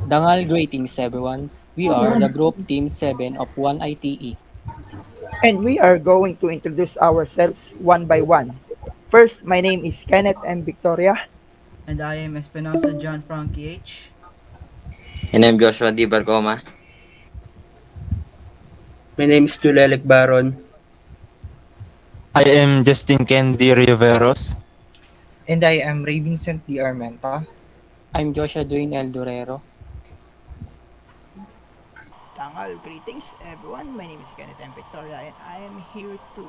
Dangal greetings everyone. We are the group Team 7 of 1ITE. And we are going to introduce ourselves one by one. First, my name is Kenneth M. Victoria. And I am Espinosa John Frankie H. And I'm Joshua D. Barcoma. My name is Jul Elect I am Justine Ken D. Rioveros. And I am Rey Vincent D. Armenta. I'm Joshua Dwane Durero. Tangal greetings everyone. My name is Kenneth M. Victoria and I am here to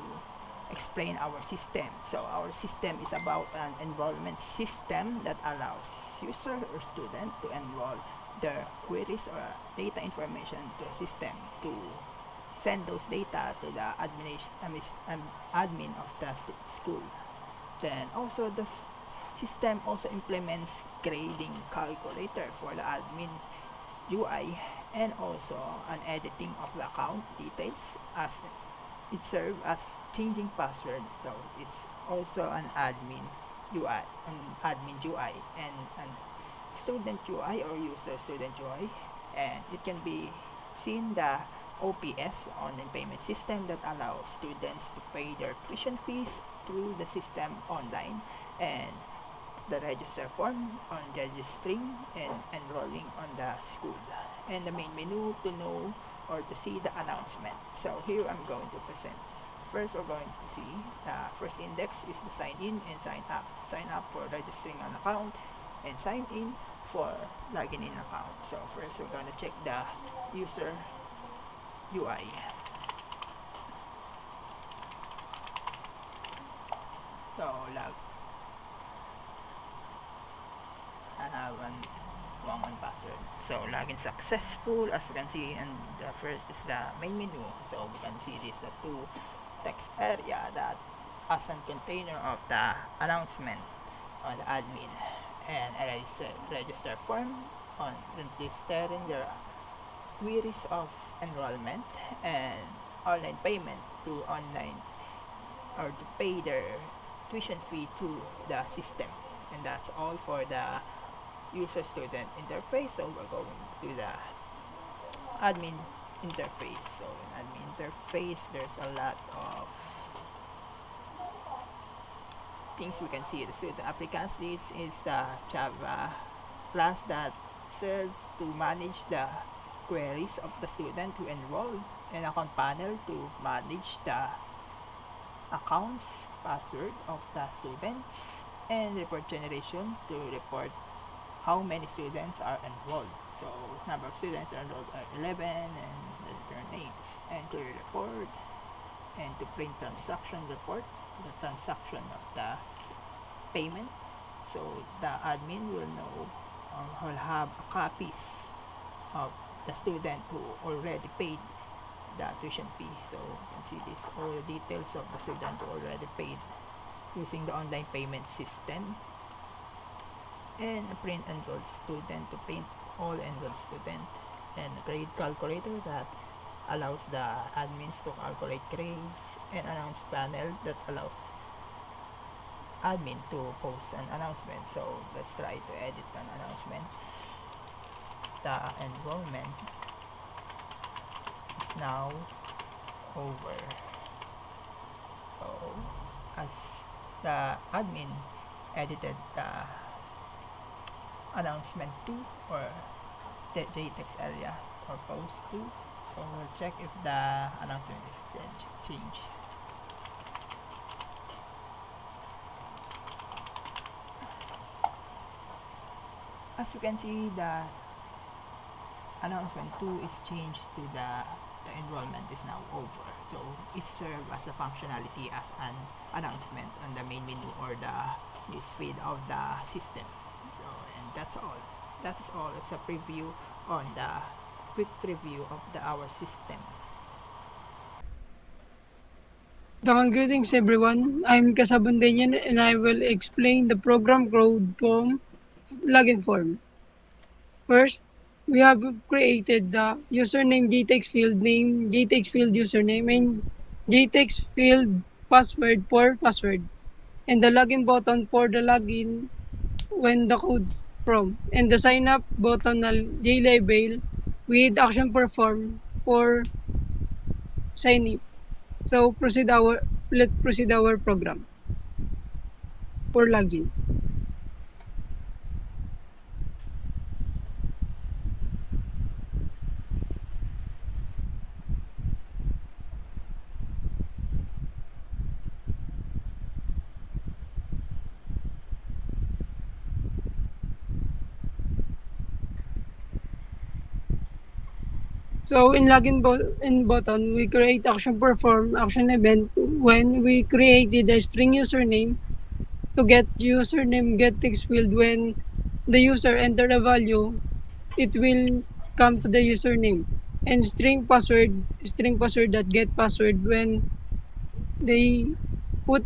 explain our system. So our system is about an enrollment system that allows user or student to enroll their queries or data information to a system to send those data to the admin of the school. Then also the system also implements grading calculator for the admin UI and also an editing of the account details as it serves as changing password. So it's also an admin UI and an student UI or user student UI, and it can be seen the OPS online payment system that allows students to pay their tuition fees through the system online, and the register form on registering and enrolling on the school, and the main menu to know or to see the announcement. So here I'm going to present. First, we're going to see the first index is the sign in and sign up. Sign up for registering an account and sign in for logging in account. So first, we're going to check the user UI. So I have an wrong one password. So login successful, as you can see, and the first is the main menu. So we can see this the two text area that as a container of the announcement on the admin, and a register form on registering their queries of enrollment and online payment to online or to pay their tuition fee to the system. And that's all for the user student interface. So we're going to the admin interface. So in admin interface there's a lot of things we can see. So the applicants, this is the Java class that serves to manage the queries of the student who enrolled, and account panel to manage the accounts password of the students, and report generation to report how many students are enrolled. So number of students are enrolled are 11 and return names, and query report, and to print transaction report, the transaction of the payment. So the admin will know or will have copies of the student who already paid the tuition fee. So you can see this all the details of the student who already paid using the online payment system, and a print enrolled student to print all enrolled student, and a grade calculator that allows the admins to calculate grades, and announce panel that allows admin to post an announcement. So let's try to edit an announcement. The enrollment is now over. So as the admin edited the announcement to, or the JText area or post to, so we'll check if the announcement is changed. As you can see, the announcement 2 is changed to the enrollment is now over. So it serves as a functionality as an announcement on the main menu or the newsfeed of the system. So, and that's all. That is all. It's a preview on the quick review of our system. Greetings everyone. I'm Casabon and I will explain the program code from login form. First, we have created the username JText field name, JText field username, and JText field password for password, and the login button for the login when the code from, and the sign up button na J-label with action perform for sign up. So let's proceed our program for login. So in in button, we create action perform action event when we created a string username to get username get text field when the user enter a value, it will come to the username. And string password that get password when they put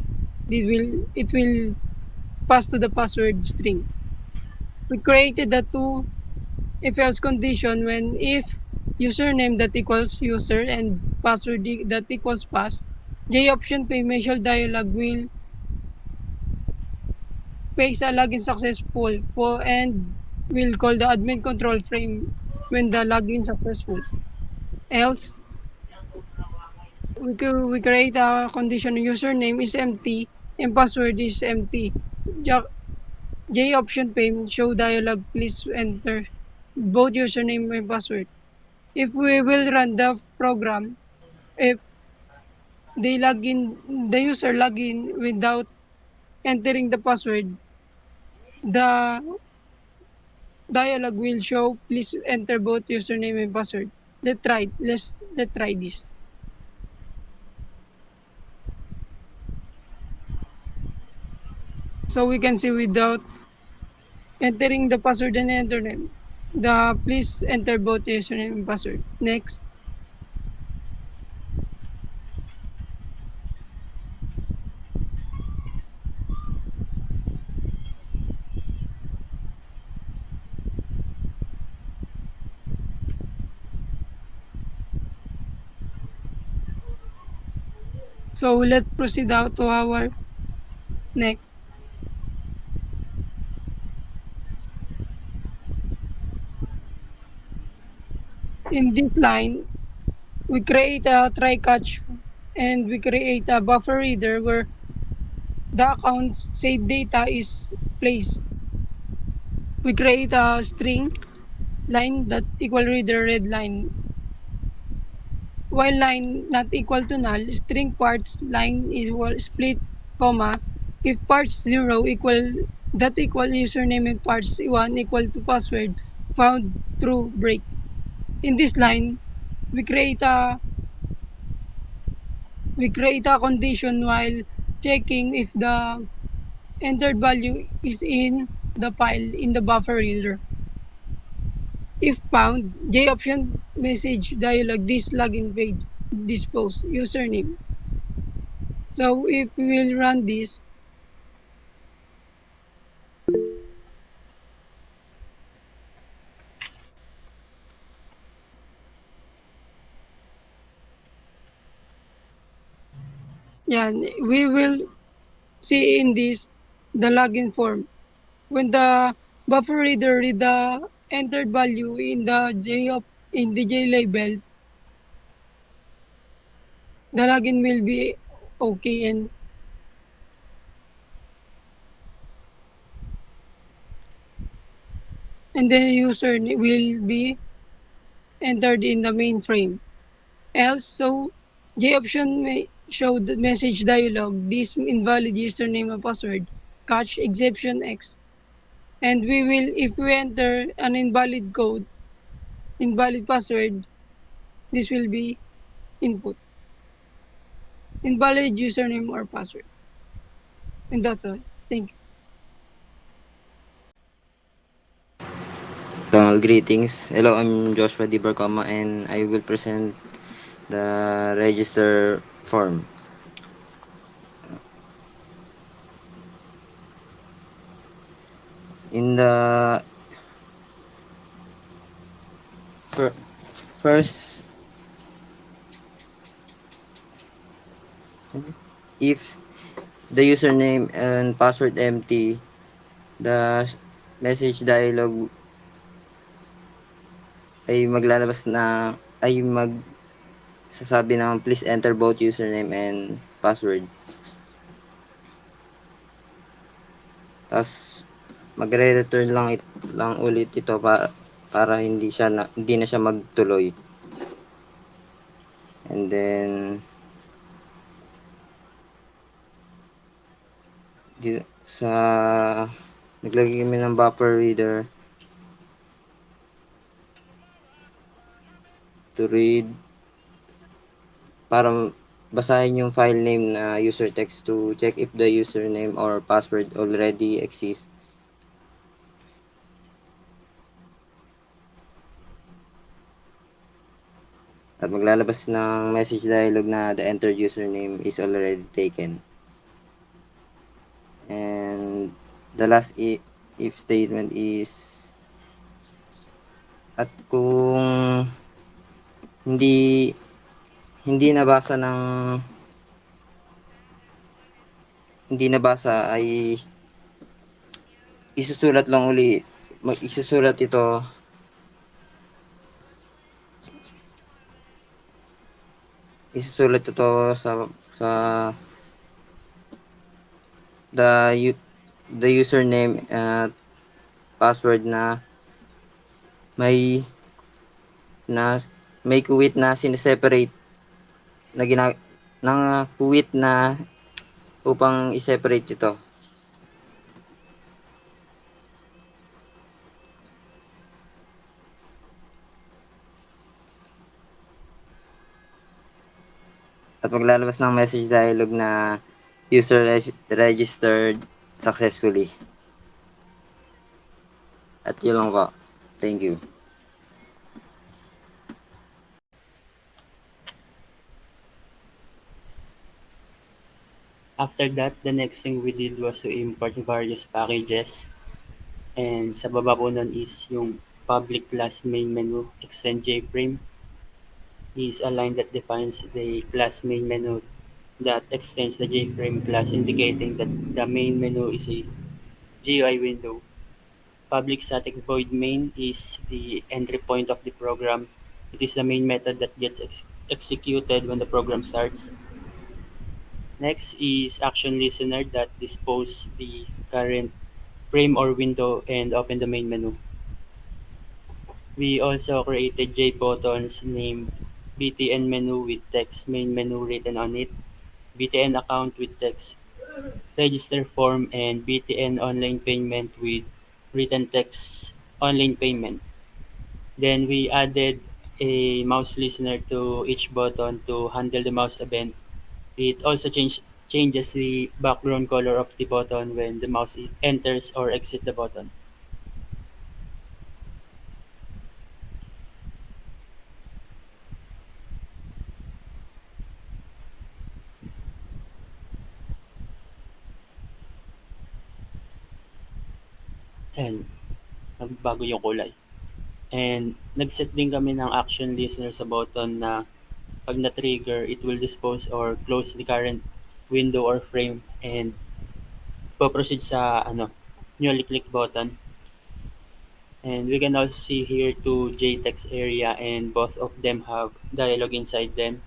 it will pass to the password string. We created the two if else condition when if username that equals user and password that equals pass, J option payment dialog will face a login successful for and will call the admin control frame when the login successful. Else, we create a condition username is empty and password is empty. J option payment show dialog please enter both username and password. If we will run the program, if the user login without entering the password, the dialog will show please enter both username and password. Let's try this. So we can see without entering the password and username, the please enter both username and password. Next. So let's proceed out to our next. In this line, we create a try catch and we create a buffer reader where the account's saved data is placed. We create a string line that equal reader red line. While line not equal to null, string parts line is split, comma, if parts 0 equal that equal username and parts 1 equal to password found through break. In this line, we create a condition while checking if the entered value is in the file in the buffer reader. If found, J option message dialog this login page dispose username. So if we will run this, yeah, we will see in this the login form. When the buffer reader read the entered value in the J label, the login will be okay and the user will be entered in the mainframe. Else, so J option may show the message dialog, this invalid username and password, catch exception X. And we will, if we enter an invalid code, invalid password, this will be input. Invalid username or password. And that's all. Thank you. Greetings. Hello, I'm Joshua D. Barcoma and I will present the register form. In the fir- first, if the username and password empty, the message dialog ay maglalabas na ay magsasabi ng please enter both username and password. Tapos magre-return lang ulit ito para hindi na siya magtuloy. And then sa naglagay kami ng buffer reader to read para basahin yung file name na user text to check if the username or password already exists. At maglalabas ng message dialog na the entered username is already taken. And the last if statement is at kung hindi hindi nabasa ng hindi nabasa ay isusulat lang uli isusulat ito sa the the username at password may na may kuwit na sineseparate na ng kuwit na upang i-separate ito. At maglalabas ng message dialog na user registered successfully. At yun lang po. Thank you. After that, the next thing we did was to import various packages. And sa baba po nun is yung public class main menu extend JFrame is a line that defines the class main menu that extends the JFrame class, indicating that the main menu is a GUI window. Public static void main is the entry point of the program. It is the main method that gets executed when the program starts. Next is action listener that disposes the current frame or window and open the main menu. We also created J buttons named BTN menu with text main menu written on it, BTN account with text register form, and BTN online payment with written text online payment. Then we added a mouse listener to each button to handle the mouse event. It also changes the background color of the button when the mouse enters or exits the button. And nagbago yung kulay. And nag-set din kami ng action listener sa button na pag na-trigger, it will dispose or close the current window or frame and po-proceed sa newly click button. And we can also see here two JText area and both of them have dialog inside them.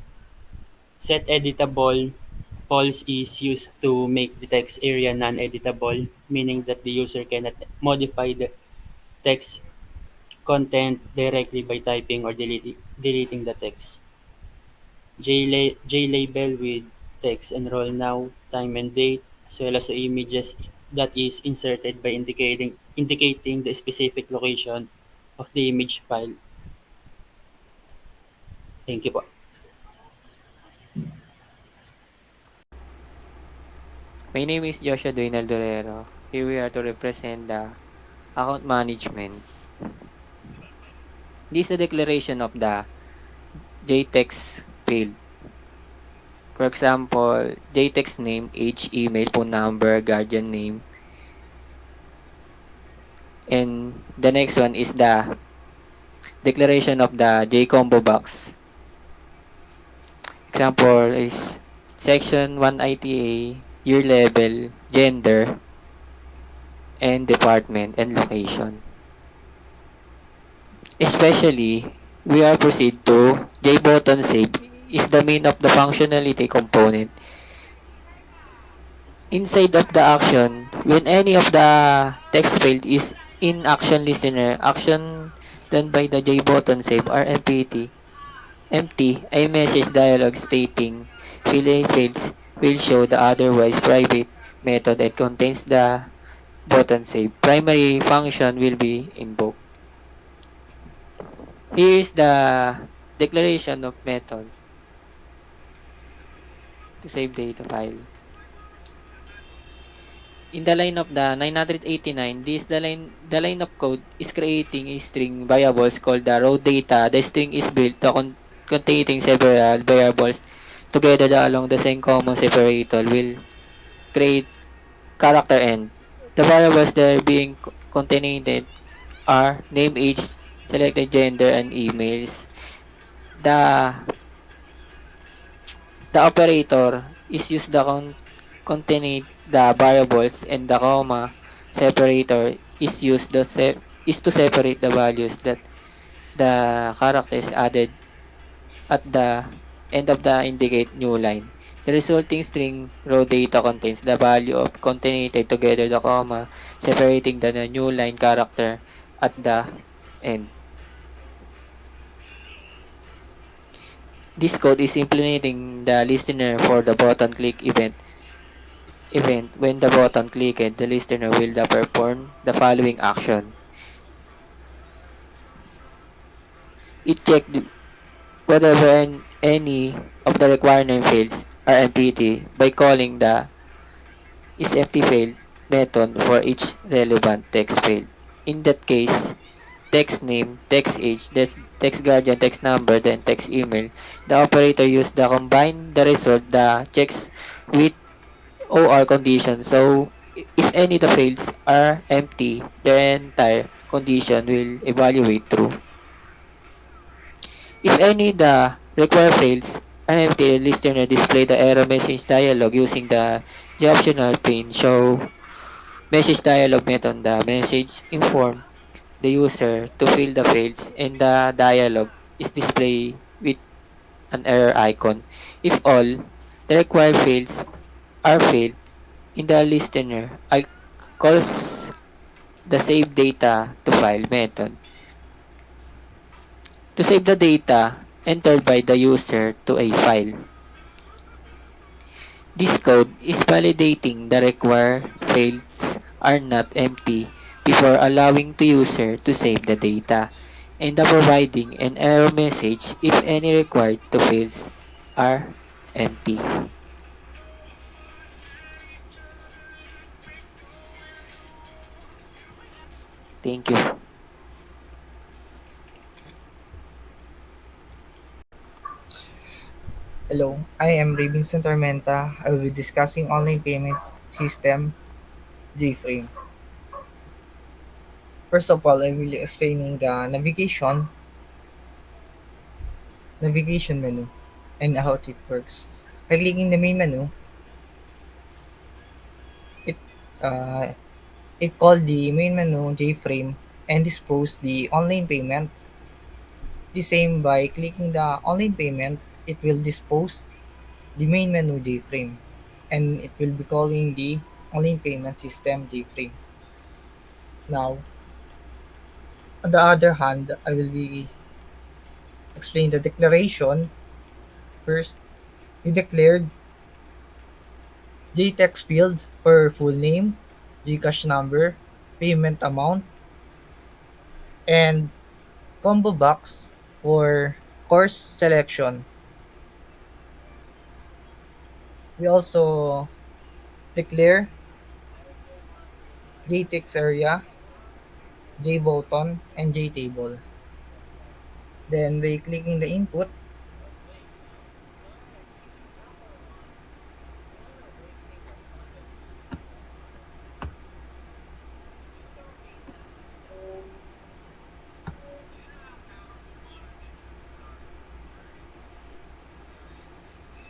Set editable polls is used to make the text area non-editable, meaning that the user cannot modify the text content directly by typing or deleting the text. JLabel with text enroll now, time and date, as well as the images that is inserted by indicating the specific location of the image file. Thank you po. My name is Joshua Durero. Here we are to represent the account management. This is a declaration of the JText field. For example, JText name, age, email, phone number, guardian name. And the next one is the declaration of the JCombo box. Example is section 1 ITA, year level, gender, and department and location. Especially, we are proceed to JButton save is the main of the functionality component. Inside of the action, when any of the text field is in action listener, action done by the JButton save are empty, a message dialog stating fill a fields will show the otherwise private method that contains the button save. Primary function will be invoked. Here is the declaration of method to save data file. In the line of the 989, the line of code is creating a string variables called the raw data. The string is built to containing several variables together along the same common separator will create character end. The variables that are being contained are name, age, selected gender, and emails. The the operator is used the contain the variables and the comma separator is used is to separate the values that the characters added at the end of the indicate new line. The resulting string row data contains the value of contained together the comma separating the new line character at the end. This code is implementing the listener for the button click event. When the button clicked, the listener will perform the following action. It checked whether any of the requirement fields are empty by calling the isEmptyField method for each relevant text field. In that case, text name, text age, text guardian, text number, then text email. The operator used the combine the result the checks with OR condition. So if any of the fields are empty, the entire condition will evaluate true. If any of the required fields are empty, the listener display the error message dialog using the optional pin show message dialog method. The message inform the user to fill the fields and the dialog is displayed with an error icon. If all the required fields are filled in the listener, I calls the save data to file method to save the data entered by the user to a file. This code is validating the required fields are not empty before allowing the user to save the data and providing an error message if any required to fields are empty. Thank you. Hello, I am Rey Vincent Armenta. I will be discussing online payment system JFrame. First of all, I will be explaining the navigation menu and how it works. By clicking the main menu, it uh, it called the main menu JFrame and dispose the online payment. The same by clicking the online payment, it will dispose the main menu JFrame and it will be calling the online payment system JFrame. Now, on the other hand, I will be explain the declaration. First, we declared JText field for full name, Gcash number, payment amount, and combo box for course selection. We also declare JText area, JButton, and JTable. Then by clicking the input,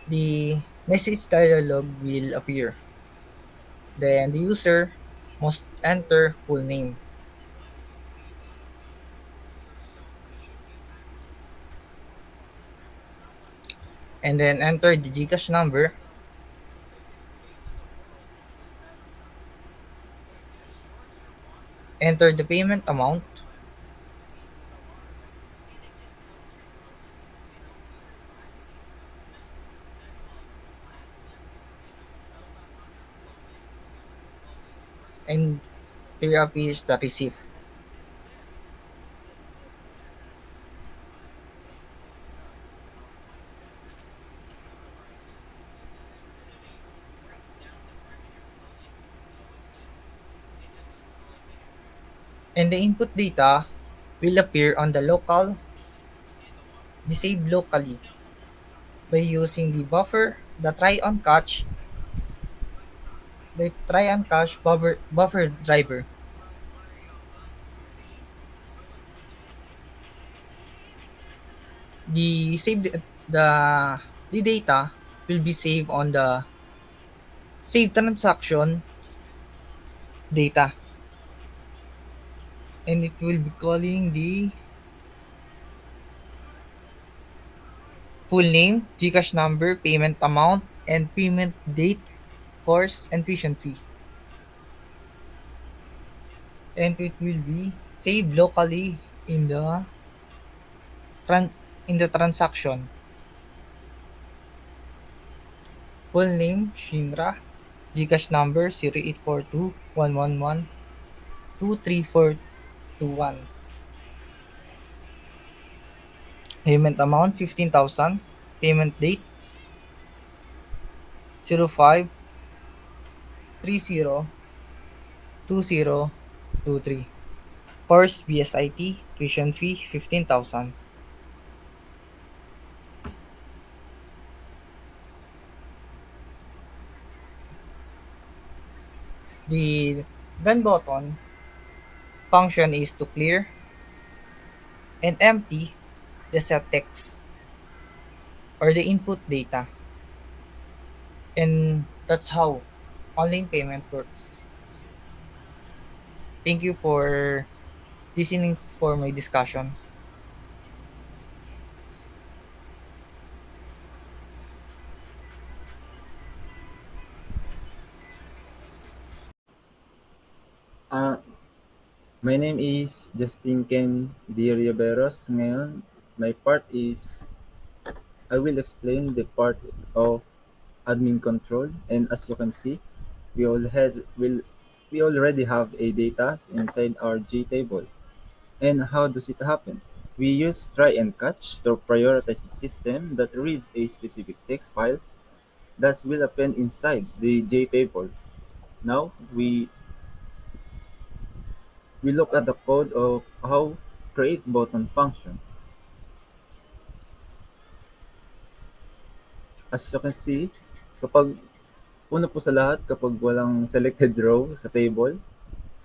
the message dialog will appear. Then the user must enter full name, and then enter the GCash number, enter the payment amount, and here appears the receipt. And the input data will appear on the save locally by using the try on catch buffer driver. The save the data will be saved on the save transaction data, and it will be calling the full name, GCash number, payment amount, and payment date, course, and tuition fee. And it will be saved locally in the tran- in the transaction. Full name Shinra, GCash number 0842-111-23421. Payment amount 15,000. Payment date 05302023. Course BSIT, tuition fee 15,000. The done button function is to clear and empty the set text or the input data. And that's how online payment works. Thank you for listening for my discussion. Uh, my name is Justine Ken D. Rioveros. Ngayon, my part is I will explain the part of admin control. And as you can see, we all had will we already have a data inside our G table. And how does it happen? We use try and catch to prioritize the system that reads a specific text file that will append inside the J table. Now we look at the code of how create button function. As you can see, kapag una po sa lahat, kapag walang selected row sa table,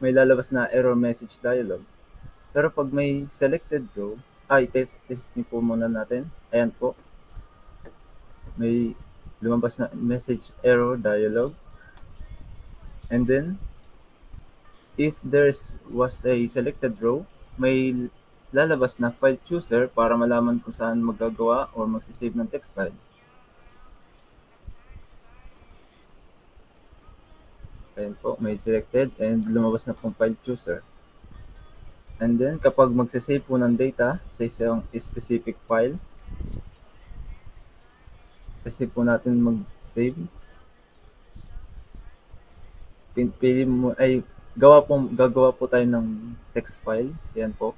may lalabas na error message dialog. Pero pag may selected row, test niyo po muna natin. Ayan po, may lumabas na message error dialog. And then, if was a selected row, may lalabas na file chooser para malaman kung saan magagawa or magsisave ng text file. Ayan po, may selected and lumabas na pong file chooser. And then, kapag magsisave po ng data sa isang specific file, kasi po natin mag-save, pili mo, gagawa po tayo ng text file. Ayan po.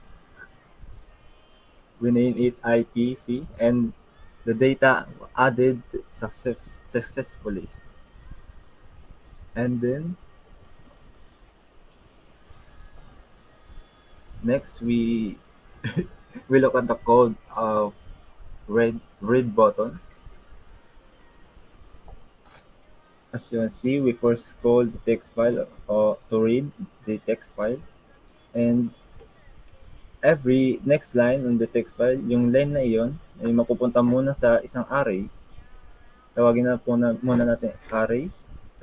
We name it ITC and the data added successfully. And then, next we we look at the code of read button. As you can see, we first call the text file or to read the text file, and every next line on the text file, yung line na iyon ay mapupunta muna sa isang array. Tawagin na po muna natin array.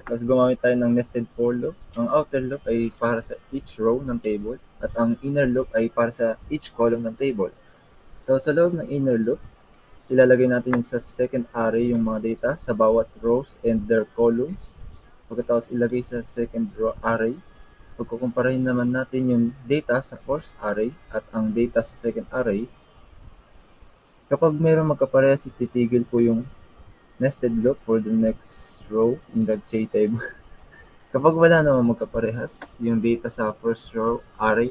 Tapos gumamit tayo ng nested for loop. Ang outer loop ay para sa each row ng table at ang inner loop ay para sa each column ng table. So sa loob ng inner loop, ilalagay natin sa second array yung mga data sa bawat rows and their columns. Pagkatapos ilagay sa second row array, pagkukumparahin naman natin yung data sa first array at ang data sa second array. Kapag mayroong magkaparehas, titigil po yung nested loop for the next row in the J table. Kapag wala namang magkaparehas, yung data sa first array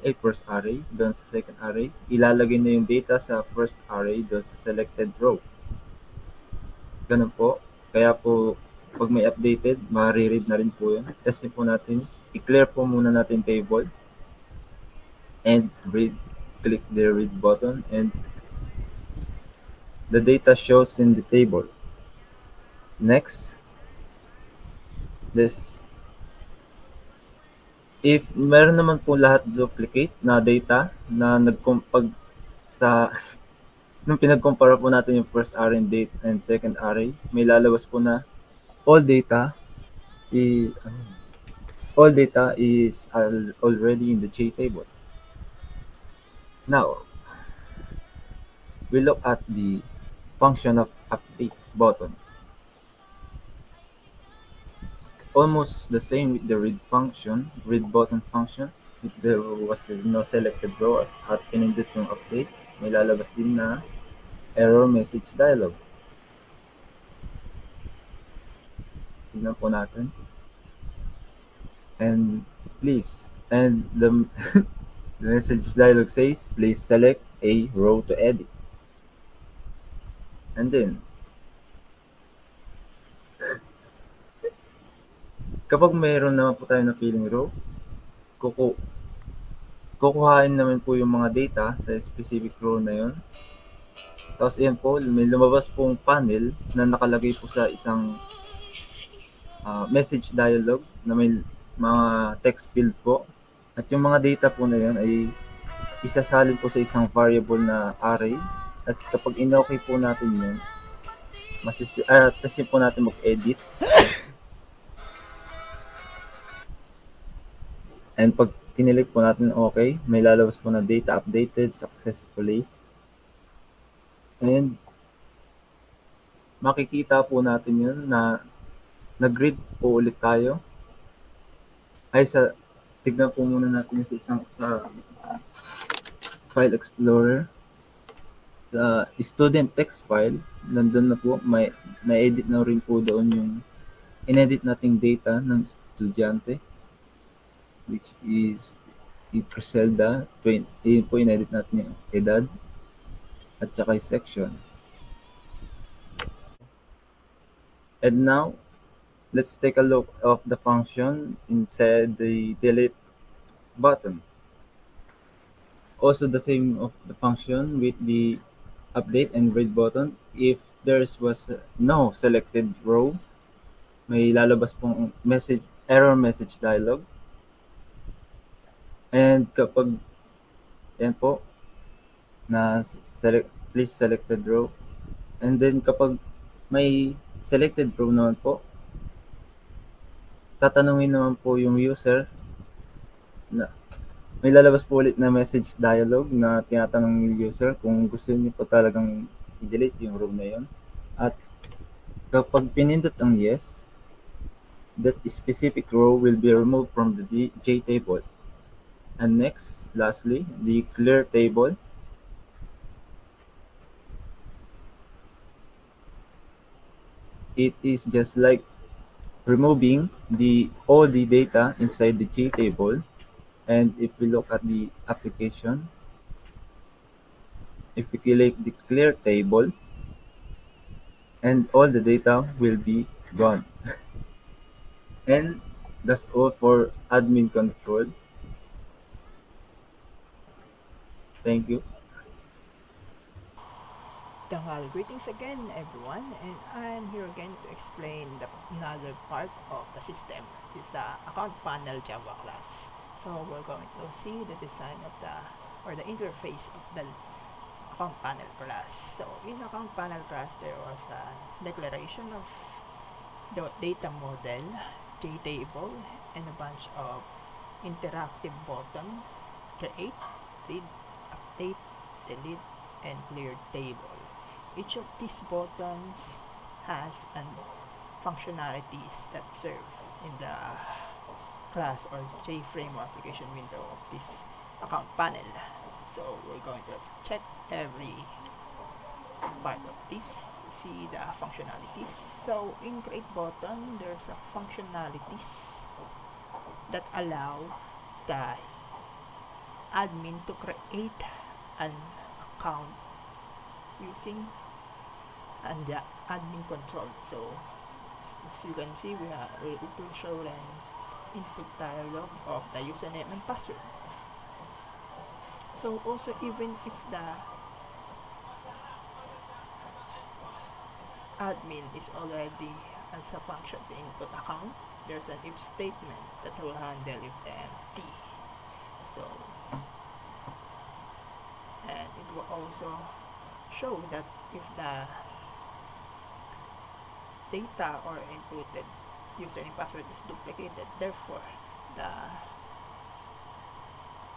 doon sa second array, ilalagay na yung data sa first array doon sa selected row. Ganun po. Kaya po, pag may updated, ma-read na rin po yun. Testin po natin. I-clear po muna natin table. And read. Click the read button. And the data shows in the table. Next. If meron naman po lahat duplicate na data na nagkumpag sa nung pinagkumpara po natin yung first array and second array, may lalabas po na all data i all data is already in the J table. Now, we look at the function of update button. Almost the same with the read button function. If there was no selected row at pinindot yung update, may lalabas din na error message dialog. Tignan po natin. And the message dialog says, please select a row to edit. And then, kapag mayroon naman po tayo na piling row, kukuhain naman po yung mga data sa specific row na yun. Tapos ayan po, may lumabas pong panel na nakalagay po sa isang message dialog na may mga text field po. At yung mga data po na yun ay isasalin po sa isang variable na array. At kapag in-okay po natin yun, kasi po natin mag-edit. And pag kinilik po natin okay, may lalabas po na data updated successfully. And makikita po natin yun na nag-read po ulit tayo. Tignan po muna natin sa file explorer. Sa student text file, nandun na po, may na-edit na rin po doon yung in-edit nating data ng estudyante, which is Griselda. Yun po in-edit natin yung edad at saka yung section. And now, let's take a look of the function inside the delete button. Also the same of the function with the update and read button. If there was no selected row, may lalabas pong error message dialog. And kapag yan po na please selected row, and then kapag may selected row naman po, tatanungin naman po yung user na may lalabas po ulit na message dialog na tinatanong yung user kung gusto niyo po talagang i-delete yung row na yun. At kapag pinindot ang yes, that specific row will be removed from the J table. And next, lastly, the clear table. It is just like removing all the data inside the J table. And if we look at the application, if we click the clear table, and all the data will be gone. And that's all for admin control. Thank you. Greetings again, everyone, and I'm here again to explain another part of the system. It's the account panel Java class. So we're going to see the design of the interface of the account panel class. So in account panel class, there was a declaration of the data model, JTable and a bunch of interactive buttons: create, read, update, delete, and clear table. Each of these buttons has an functionalities that serve in the class or JFrame application window of this account panel. So we're going to check every part of this, see the functionalities. So in create button, there's a functionalities that allow the admin to create an account using and the admin control. So as you can see, it will show an input dialog of the username and password. So also, even if the admin is already as a function the input account, there's an if statement that will handle if the empty. So, and it will also show that if the data or inputted username password is duplicated, therefore the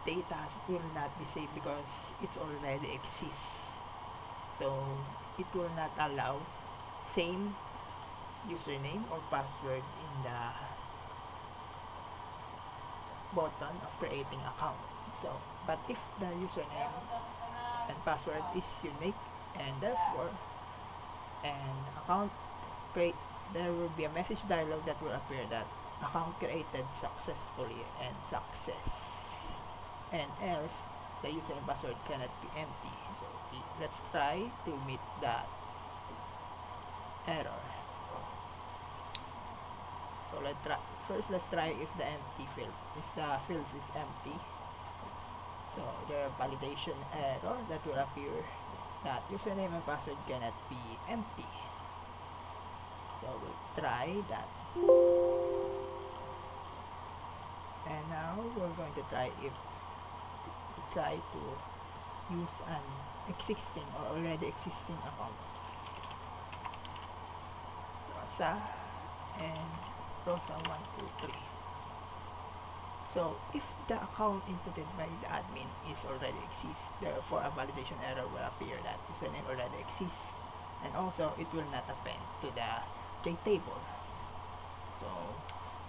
data will not be saved because it already exists. So it will not allow same username or password in the button of creating account. So, but if the username and password is unique and therefore an account create, there will be a message dialog that will appear that account created successfully and success, and else the username password cannot be empty. So let's try to meet that error. So let's try if the empty field, if the fields is empty. So there are validation error that will appear that username and password cannot be empty. So we'll try that. And now we're going to try if we try to use an existing or already existing account. Rosa and Rosa 123. So if the account inputted by the admin is already exists, therefore a validation error will appear that username already exists, and also it will not append to the JTable. So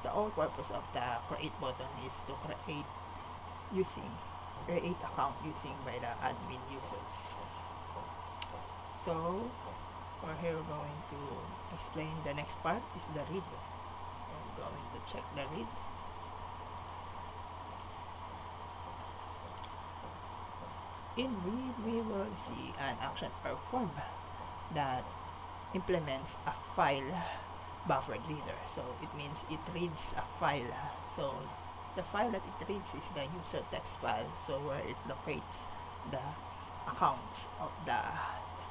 the whole purpose of the create button is to create account using by the admin users. So we're here going to explain the next part is the read. We're going to check the read. In read, we will see an action performed that implements a file buffered reader. So it means it reads a file. So the file that it reads is the user text file, so where it locates the accounts of the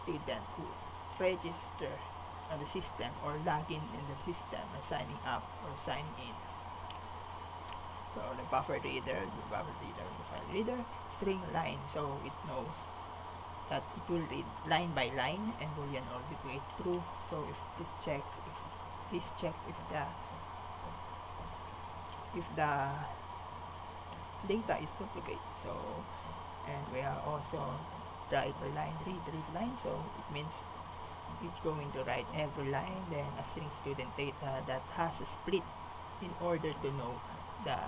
student who register on the system or log in the system and signing up or sign in. So the buffer reader, the file reader, string line, so it knows that it will read line by line and boolean or duplicate true. So if please check if the data is duplicate. So, and we are also write the line, read line, so it means it's going to write every line, then a string student data that has a split in order to know the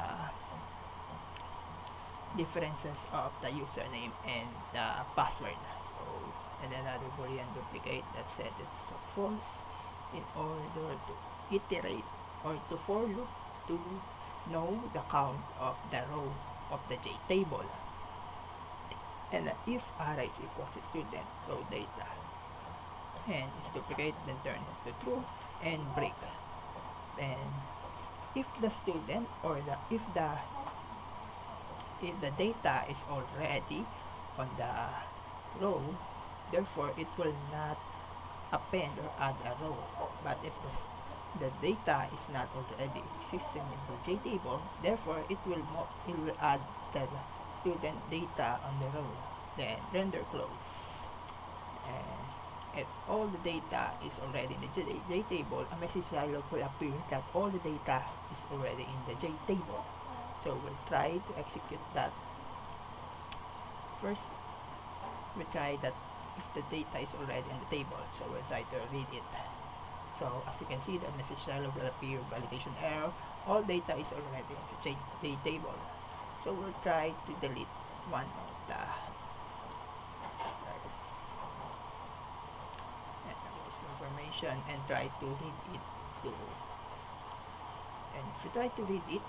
differences of the username and the password. So, and another boolean duplicate that set it to false in order to iterate or to for loop to know the count of the row of the JTable. And if array is equals to student row data and is duplicate, then turn it to true and break. Then if the student or if the data is already on the row, therefore it will not append or add a row. But if the data is not already existing in the JTable, therefore it will add the student data on the row. Then render close. And if all the data is already in the J table, a message dialog will appear that all the data is already in the J table. So we'll try to execute that. First, we try that if the data is already in the table, so we'll try to read it. So as you can see, the message dialog will appear, validation error, all data is already in the J table. So we'll try to delete one of the information and try to read it to, and if you try to read it,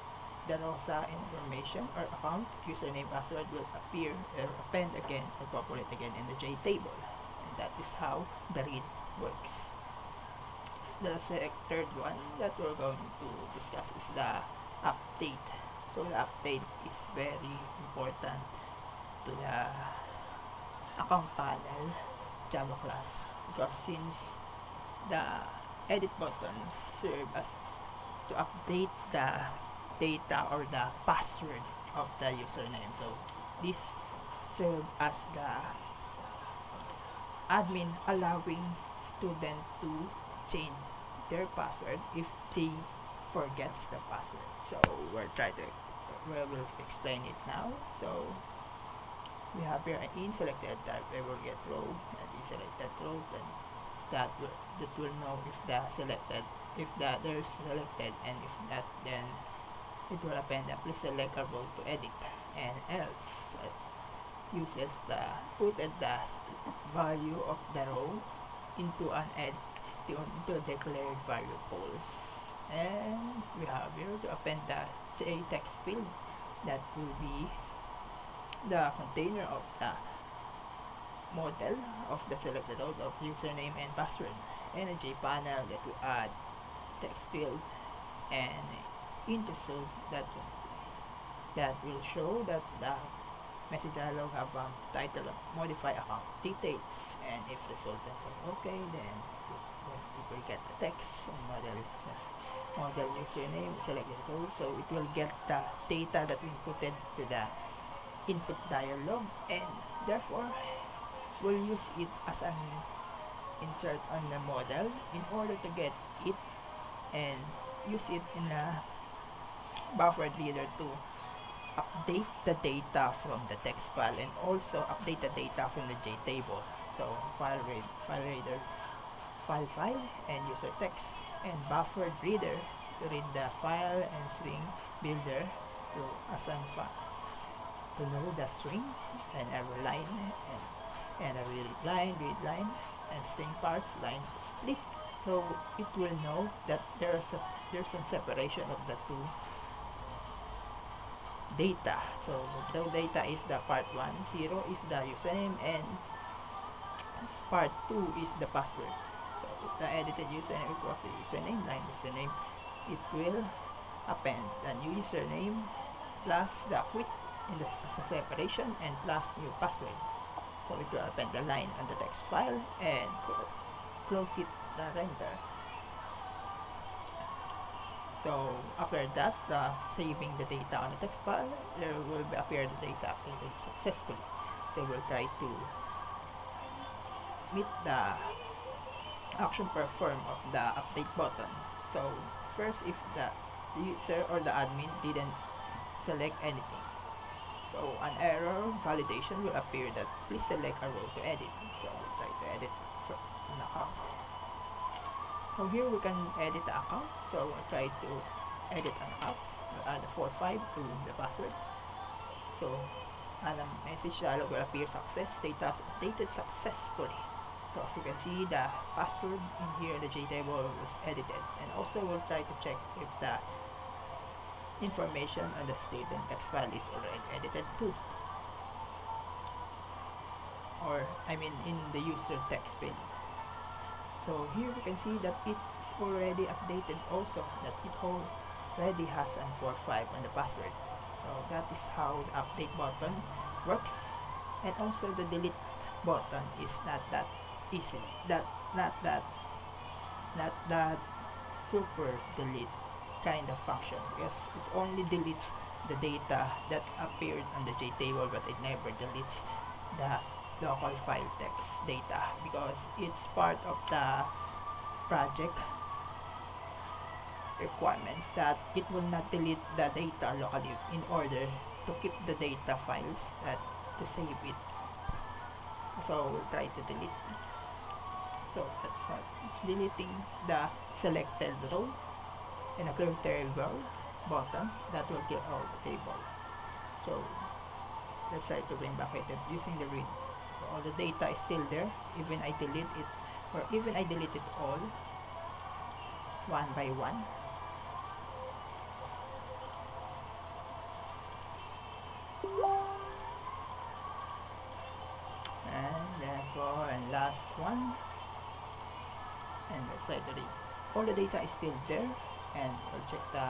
the ROSA information or account, username, password will appear or append again or populate again in the J table, and that is how the read works. The third one that we're going to discuss is the update. So the update is very important to the account panel Java class, because since the edit buttons serve as to update the data or the password of the username, so this serve as the admin allowing student to change their password if they forgets the password. So we will explain it now. So we have here an in selected type, we will get row and in selected row, then that will know if the selected, if the there's selected, and if not, then it will append a please select a row to edit, and else uses the putted the value of the row into into a declared variables. And we have here to append the J text field that will be the container of the model of the selected row of username and password, and a J panel that will add text field and intersert that will show that the message dialog have title of modify account details, and if the resultant is okay, then it will get the text and model username selected row, so it will get the data that inputted to the input dialog, and therefore we'll use it as an insert on the model in order to get it and use it in a buffer reader to update the data from the text file and also update the data from the J table. So file reader, file and user text, and buffer reader to read the file, and string builder to assign to know the string and every line, and a read line, and string parts, line split. So it will know that there's a separation of the two data. So the data is the part 1, 0 is the username, and part 2 is the password. So the edited username equals the username, line username, it will append the new username plus the quit in the separation and plus new password. So it will append the line on the text file and close it the render. So after that, saving the data on the text file, there will appear the data updated successfully. So we'll try to meet the action performed of the update button. So first, if the user or the admin didn't select anything, so an error validation will appear that please select a row to edit. So we'll try to edit an account. So here we can edit the account. So we'll try to edit an account. We'll add a 45 to the password. So and a message dialog will appear success, data updated successfully. So as you can see, the password in here, the J table was edited. And also we'll try to check if the information on the student text file is already edited too. Or I mean in the user text field. So here we can see that it's already updated also, that it already has an 45 on the password. So that is how the update button works. And also the delete button is not that easy, not that super delete kind of function, because it only deletes the data that appeared on the J table, but it never deletes the local file text data because it's part of the project requirements that it will not delete the data locally in order to keep the data files that to save it. So we'll try to delete. So that's not, it's deleting the selected row and a clear table bottom that will kill all the table. So let's try to bring back it using the read. So all the data is still there, even I delete it, or even I delete it all one by one. And therefore, and last one. And let's try to read. All the data is still there, and we'll check the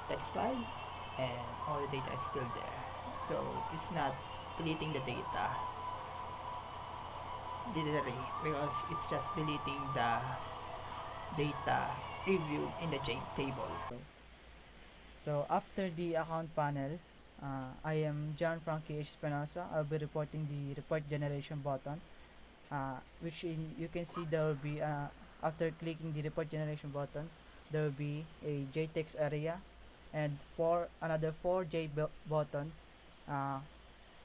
text file, and all the data is still there. So it's not deleting the data literally because it's just deleting the data reviewed in the table. So after the account panel, I am John Frankie Espinosa. I'll be reporting the report generation button, you can see there will be after clicking the report generation button, there will be a JText area and another four button. Uh,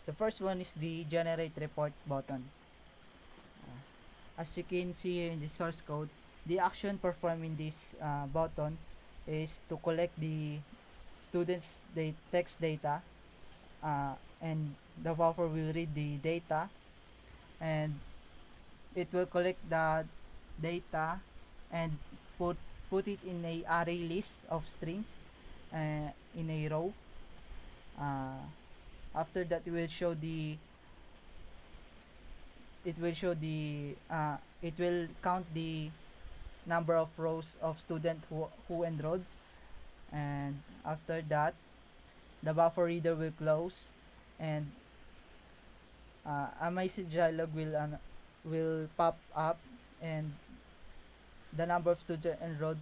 the first one is the generate report button. As you can see here in the source code, the action performed in this button is to collect the students' text data, and the buffer will read the data, and it will collect the data and put it in a array list of strings in a row. After that, it will count the number of rows of student who enrolled, and after that the buffer reader will close, and a message dialog will pop up, and the number of students enrolled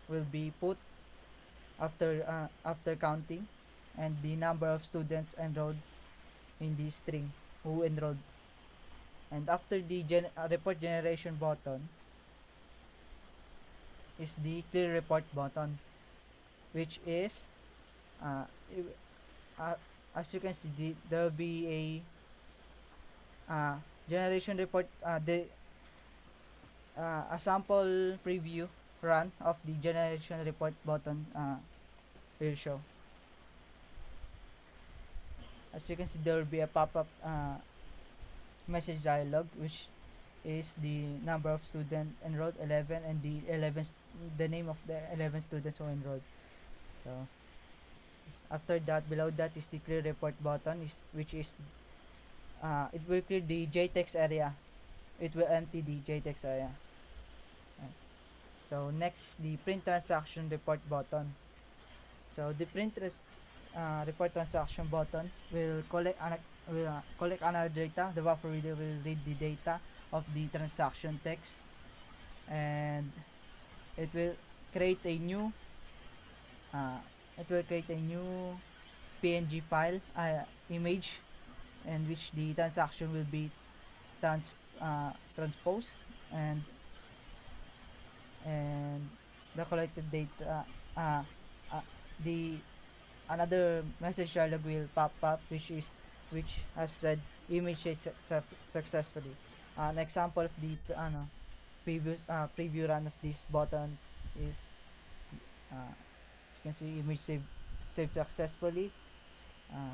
will be put after counting, and the number of students enrolled in the string who enrolled. And after the report generation button is the clear report button, which is uh, as you can see, there will be a generation report, a sample preview run of the generation report button will show. As you can see, there will be a pop-up message dialog, which is the number of students enrolled, 11, and the name of the 11 students who enrolled. So after that, below that is the clear report button, which is it will clear the JText area. It will empty the JText area. So next, the print transaction report button. So the report transaction button will collect another data. The buffer reader will read the data of the transaction text, and it will create a new PNG file image, in which the transaction will be transposed, and the collected data, the another message dialog will pop up, which has said image successfully. An example of the preview run of this button is, as you can see, image saved successfully,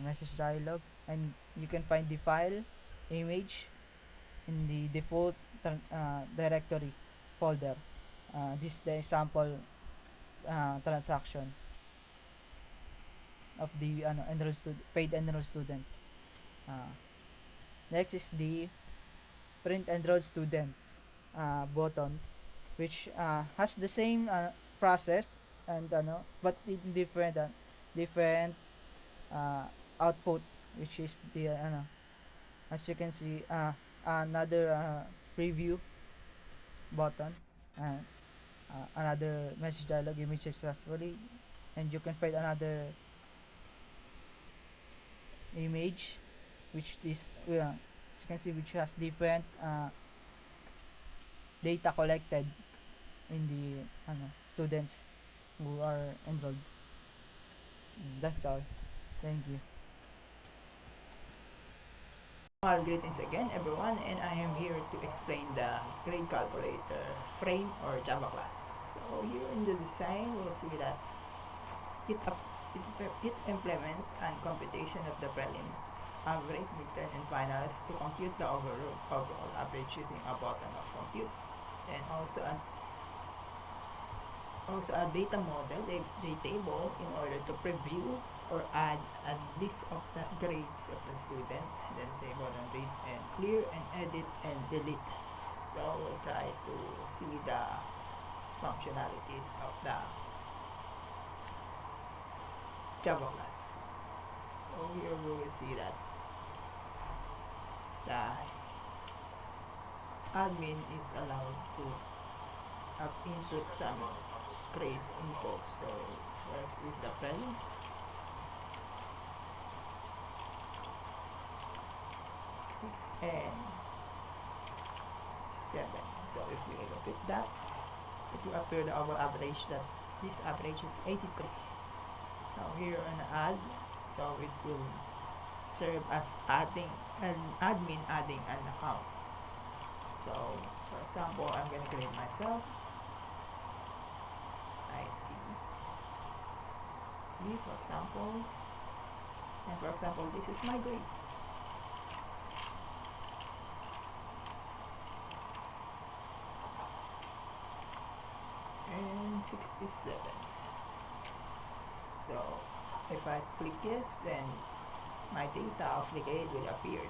message dialog, and you can find the file image in the default directory folder. This is the sample transaction of the paid enrolled student. Next is the print enrolled students button, which has the same process, and but in different output, which is the as you can see, another preview button, and another message dialog, image successfully, and you can find another image which is as you can see, which has different data collected in the students who are enrolled. That's all. Thank you. Well, greetings again everyone, and I am here to explain the grade calculator frame or Java class. So here in the design, we'll see that it, it implements an computation of the prelims, average, midterm, and finals to compute the overall average using a button of compute, and also a data model, a table, in order to preview or add a list of the grades of the student, then say button read and clear and edit and delete. So we'll try to see the functionalities of the Java class. So here we will see that the admin is allowed to insert some grades info. So first is the prelim, 6 and 7. So if we look at that, it will appear the overall average, that this average is 83. Now here on add, so it will serve as adding an admin adding an account. So for example, I'm going to create myself IT, for example, and for example this is my grade. And 67. So if I click yes, then my data of the grade will appear.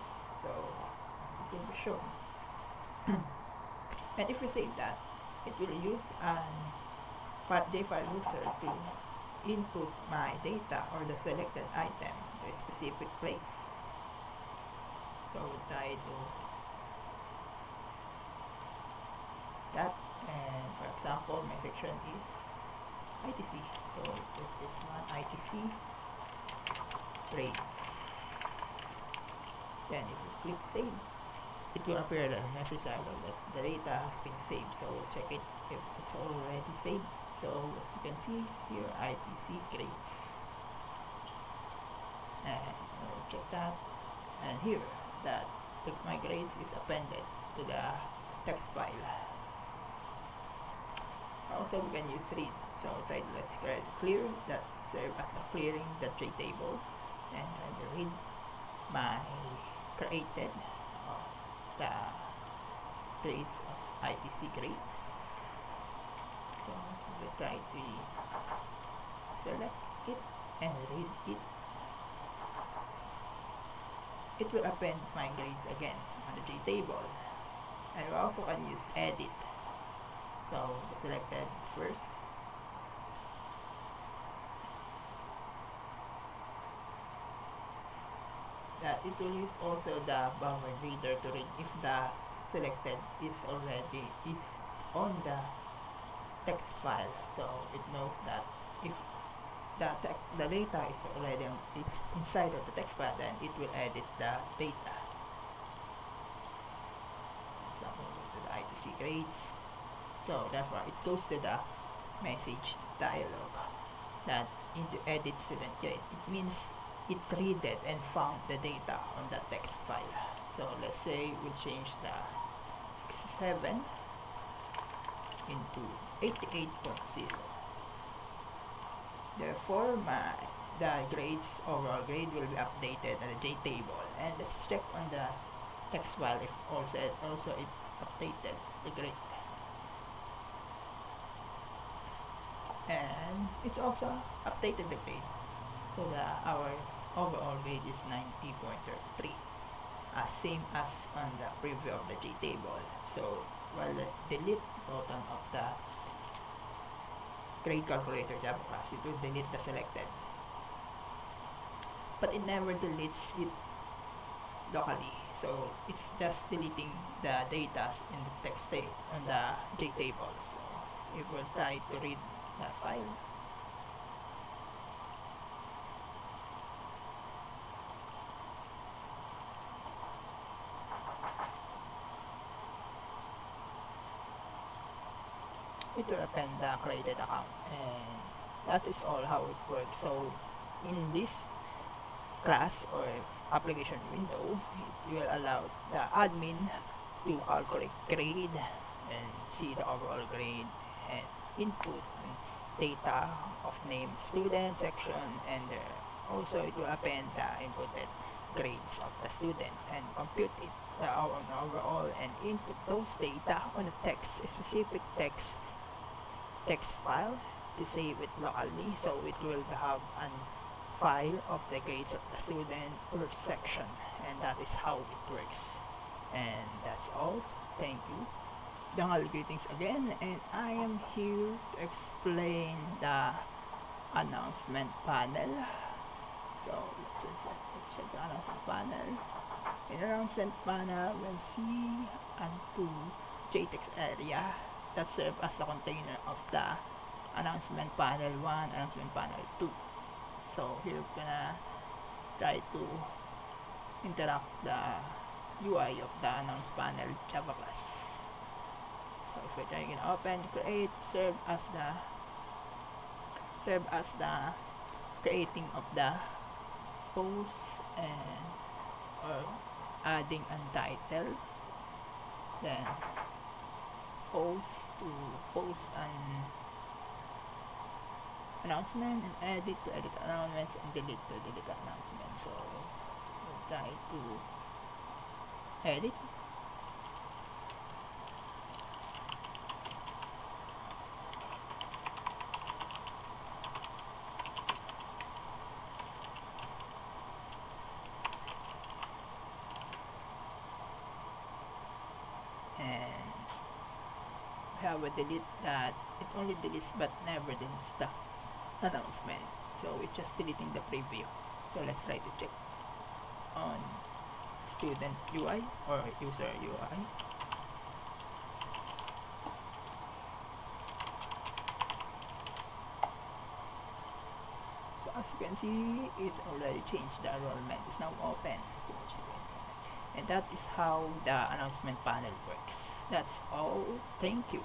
So it will be shown. And if we save that, it will use an JFile user to input my data or the selected item to a specific place. So we'll try to that, and for example my section is ITC, so this one ITC grades. Then if you click save, it will appear the message that the data has been saved. So we'll check it if it's already saved. So as you can see here, ITC grades, and we'll check that, and here that my grades is appended to the text file. Also we can use read, so let's try to clear, that serve as a clearing the table, and I will read my created the grades of ITC grades. So we try to select it and read it. It will append my grades again on the table, and we also can use edit. So the selected first, that it will use also the boundary reader to read if the selected is already on the text file. So it knows that if the data is already is inside of the text file, then it will edit the data. So to the ITC grades. So therefore it goes to the message dialog that in the edit student grade, it means it read it and found the data on the text file. So let's say we change the 7 into 88.0. Therefore the grades, overall grade, will be updated on the JTable. And let's check on the text file if also it updated the grade. And it's also updated the grade, so our overall grade is 90.33, same as on the preview of the JTable. So while the delete button of the grade calculator Java class, it will delete the selected, but it never deletes it locally. So it's just deleting the data in the text on the JTable. So if we try to read that file, it will open the created account, and that is all how it works. So in this class or application window, it will allow the admin to calculate grade and see the overall grade and input data of named student section, and also it will append the inputted grades of the student and compute it on overall and input those data on a specific text file to save it locally, so it will have an file of the grades of the student per section, and that is how it works. And that's all. Thank you. Jungle greetings again, and I am here to explain the announcement panel. So let's check the announcement panel. In the announcement panel, we'll see two JTEX area that serve as the container of the announcement panel 1, announcement panel 2. So here we're gonna try to interact the UI of the announce panel Java class. So if we're trying to open, create, serve as the creating of the post and or adding untitled, then post to post an announcement, and edit to edit announcements, and delete to delete announcements. So we'll try to edit. And we have a delete that it only deletes but never deletes the announcement, so it's just deleting the preview. So let's try to check on student UI or user UI. So as you can see, it's already changed. The enrollment is now open, and that is how the announcement panel works. That's all. Thank you.